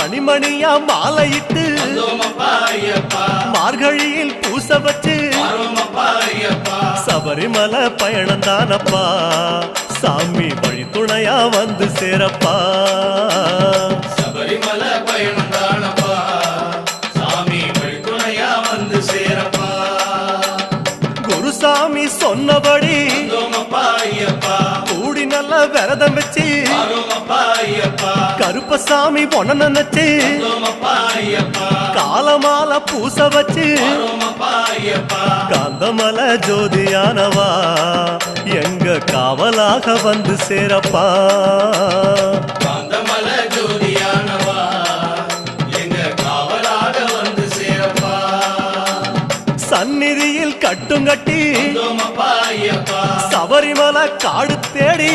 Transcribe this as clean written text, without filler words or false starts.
மணிமணியா மாலையிட்டு மார்கழியில் பூச வச்சு சபரிமலை பயணம் தானப்பா சாமி வழி துணையா வந்து சேரப்பா சபரிமலை பயணம் தானப்பா சாமி வழி துணையா வந்து சேரப்பா குருசாமி சொன்னபடி கூடி நல்ல விரதம் வச்சு கருப்பசாமி பொண்ண நினைச்சு காலமால பூச வச்சு காந்தமல ஜோதியானவா எங்க காவலாக வந்து சேரப்பா காந்தமல ஜோதியானவா எங்க காவலாக வந்து சேரப்பா சந்நிதியில் கட்டுங்கட்டி சபரிமலை காடு தேடி